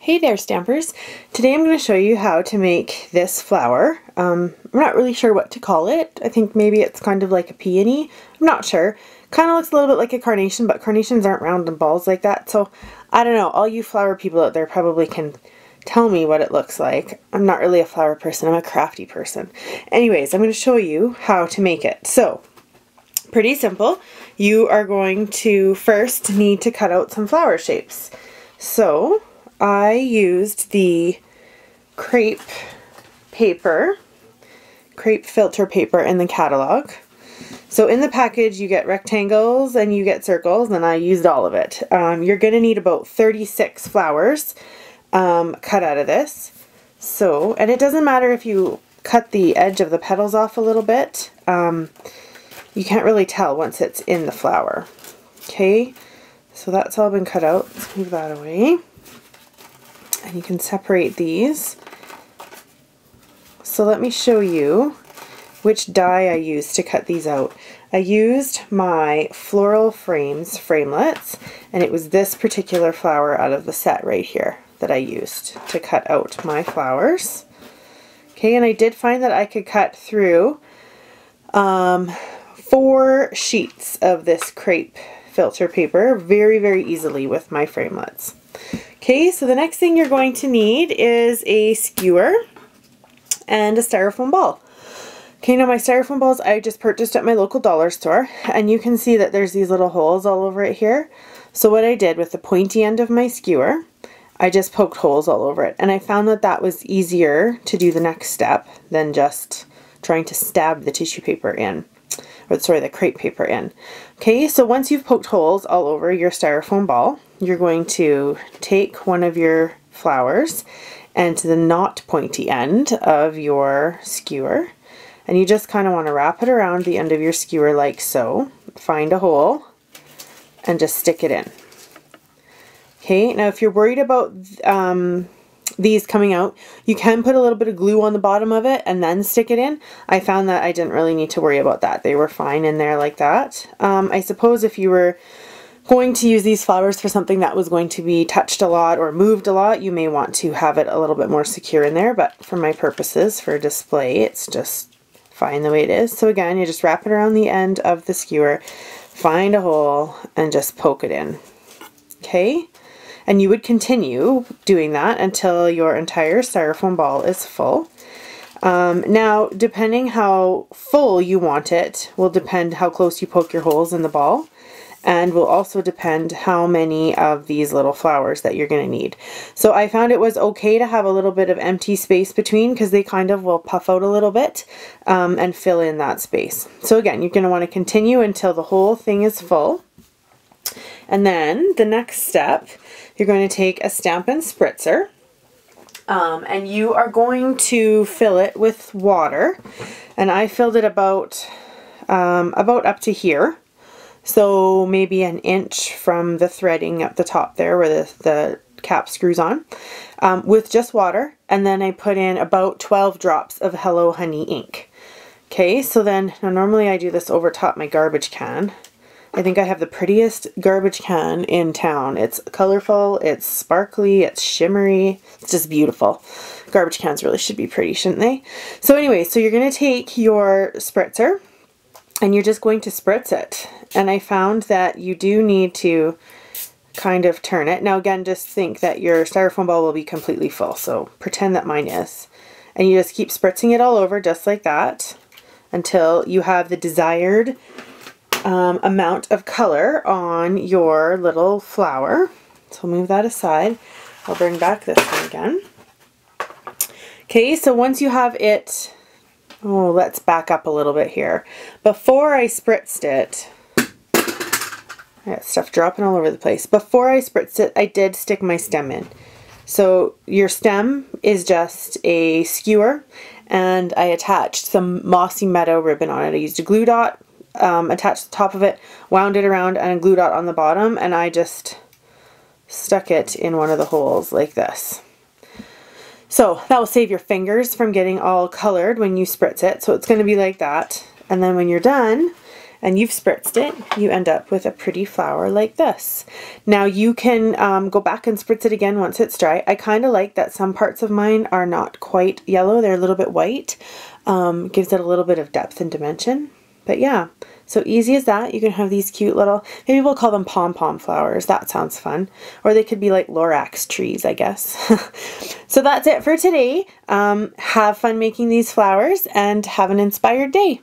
Hey there, Stampers! Today I'm going to show you how to make this flower. I'm not really sure what to call it. I think maybe it's kind of like a peony. I'm not sure. Kind of looks a little bit like a carnation, but carnations aren't round and balls like that. So I don't know. All you flower people out there probably can tell me what it looks like. I'm not really a flower person. I'm a crafty person. Anyways, I'm going to show you how to make it. So pretty simple. You are going to first need to cut out some flower shapes. So I used the Crepe Filter Paper in the catalog. So in the package you get rectangles and you get circles, and I used all of it. You're going to need about 36 flowers cut out of this. So, and it doesn't matter if you cut the edge of the petals off a little bit. You can't really tell once it's in the flower. Okay, so that's all been cut out. Let's move that away. And you can separate these. So let me show you which die I used to cut these out. I used my Floral Frames framelits, and it was this particular flower out of the set right here that I used to cut out my flowers. Okay, and I did find that I could cut through 4 sheets of this Crepe Filter Paper very easily with my framelits. Okay, so the next thing you're going to need is a skewer and a styrofoam ball. Okay, now my styrofoam balls I just purchased at my local dollar store, and you can see that there's these little holes all over it here. So what I did with the pointy end of my skewer, I just poked holes all over it, and I found that that was easier to do the next step than just trying to stab the tissue paper in, or sorry, the crepe paper in. Okay, so once you've poked holes all over your styrofoam ball, you're going to take one of your flowers and to the not pointy end of your skewer, and you just kind of want to wrap it around the end of your skewer like so. Find a hole and just stick it in. Okay, now if you're worried about these coming out, you can put a little bit of glue on the bottom of it and then stick it in. I found that I didn't really need to worry about that. They were fine in there like that. I suppose if you were going to use these flowers for something that was going to be touched a lot or moved a lot, you may want to have it a little bit more secure in there, but for my purposes, for display, it's just fine the way it is. So again, you just wrap it around the end of the skewer, find a hole, and just poke it in. Okay? And you would continue doing that until your entire styrofoam ball is full. Now, depending how full you want it will depend how close you poke your holes in the ball, and will also depend how many of these little flowers that you're going to need. So I found it was okay to have a little bit of empty space between, because they kind of will puff out a little bit and fill in that space. So again, you're going to want to continue until the whole thing is full. And then the next step, you're going to take a Stampin' Spritzer, and you are going to fill it with water. And I filled it about up to here. So maybe an inch from the threading at the top there where the cap screws on, with just water. And then I put in about 12 drops of Hello Honey ink. Okay, so then, now normally I do this over top my garbage can. I think I have the prettiest garbage can in town. It's colorful, it's sparkly, it's shimmery, it's just beautiful. Garbage cans really should be pretty, shouldn't they? So anyway, so you're going to take your spritzer and you're just going to spritz it. And I found that you do need to kind of turn it. Now again, just think that your styrofoam ball will be completely full, so pretend that mine is. And you just keep spritzing it all over just like that until you have the desired amount of color on your little flower. So I'll move that aside. I'll bring back this one again. Okay, so once you have it, oh, let's back up a little bit here. Before I spritzed it, I got stuff dropping all over the place. Before I spritzed it, I did stick my stem in. So your stem is just a skewer, and I attached some Mossy Meadow ribbon on it. I used a glue dot, attached the top of it, wound it around, and a glue dot on the bottom, and I just stuck it in one of the holes like this. So that will save your fingers from getting all colored when you spritz it. So it's going to be like that. And then when you're done, and you've spritzed it, you end up with a pretty flower like this. Now you can go back and spritz it again once it's dry. I kind of like that some parts of mine are not quite yellow, they're a little bit white. Gives it a little bit of depth and dimension. But yeah, so easy as that. You can have these cute little, maybe we'll call them Pom Pom flowers. That sounds fun. Or they could be like Lorax trees, I guess. So that's it for today. Have fun making these flowers and have an inspired day.